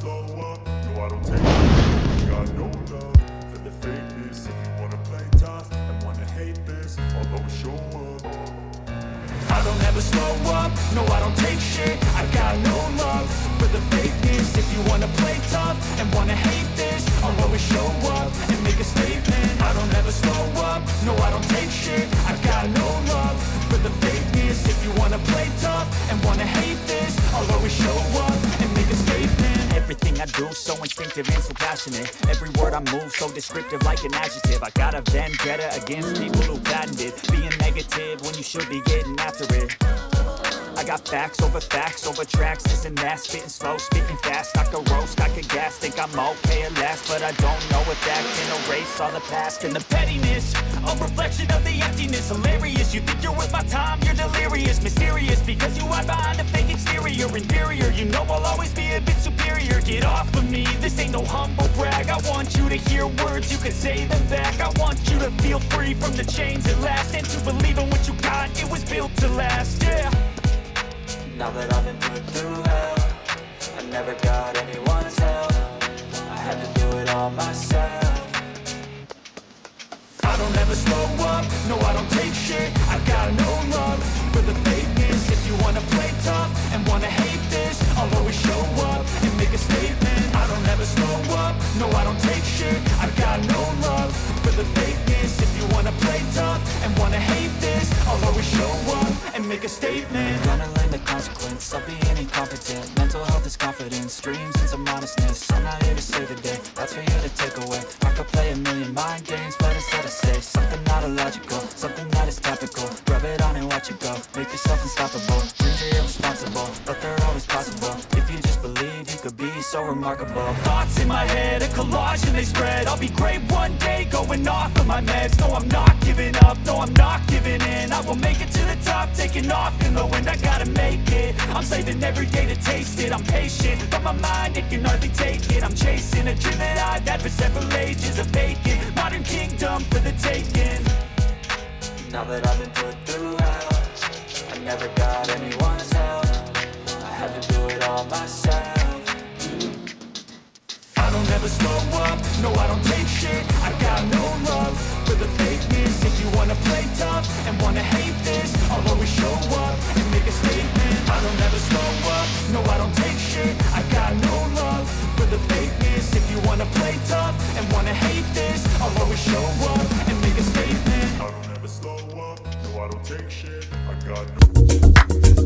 slow up, no I don't take it. Got no love for the fakeness. If you wanna play tough and wanna hate this, I'll always show up. I don't ever slow up, no I don't take shit. I got no love for the fakeness. If you wanna play tough and wanna hate this, I'll always show up and make a statement. I don't ever slow up, no I don't take shit. I got no love for the fakeness. If you wanna play tough and wanna hate this, I'll always show up and make a statement. Everything I do so instinctive and so passionate. Every word I move so descriptive like an adjective. I got a vendetta against people who patented being negative when you should be getting after it. I got facts over tracks, this and that, spitting slow, spitting fast. I could roast, I could gas, think I'm okay at last, but I don't know if that can erase all the past and the pettiness. A reflection of the emptiness, hilarious. You think you're worth my time, you're delirious, mysterious, because you hide behind a fake exterior. Inferior, you know I'll always be a bit superior. Get off of me, this ain't no humble brag. I want you to hear words, you can say them back. I want you to feel free from the chains at last, and to believe in what you got, it was built to last, yeah. Now that I've been put through hell, I never got anyone's help. I had to do it all myself. I don't ever slow up, no I don't take shit. I got no love for the fakeness. If you wanna play tough and wanna hate this, I'll always show up and make a statement. I don't ever slow up, no I don't take shit. I got no love for the fakeness. If you wanna play tough and wanna hate this, I'll always show up and make a statement. Gonna learn the consequence of being incompetent. Mental health is confidence, dreams and some honestness. I'm not here to save the day, that's for you to take away. I could play a million mind games, but instead I say something not illogical, something that is topical. Rub it on and watch it go, make yourself unstoppable. Dreams are irresponsible, but they're always possible. If you just believe, you could be so remarkable. Thoughts in my head, a collage and they spread. I'll be great one day, going off of my meds. No, I'm not giving up, no, I'm not giving in. I will make it to the top, taking off in the wind. I gotta make it, I'm saving every day to taste it. I'm patient, but my mind, it can hardly take it. I'm chasing a dream that I've had for several ages. A vacant, modern kingdom for the taking. Now that I've been put through hell, I never got anyone's help. I had to do it all myself. I don't ever slow up, no I don't take shit. I got no love for the fakeness. If you wanna play tough and wanna hate this, I'll always show up and make a statement. I don't ever slow up, no I don't take shit. I got no love for the fakeness. If you wanna play tough and wanna hate this, I'll always show up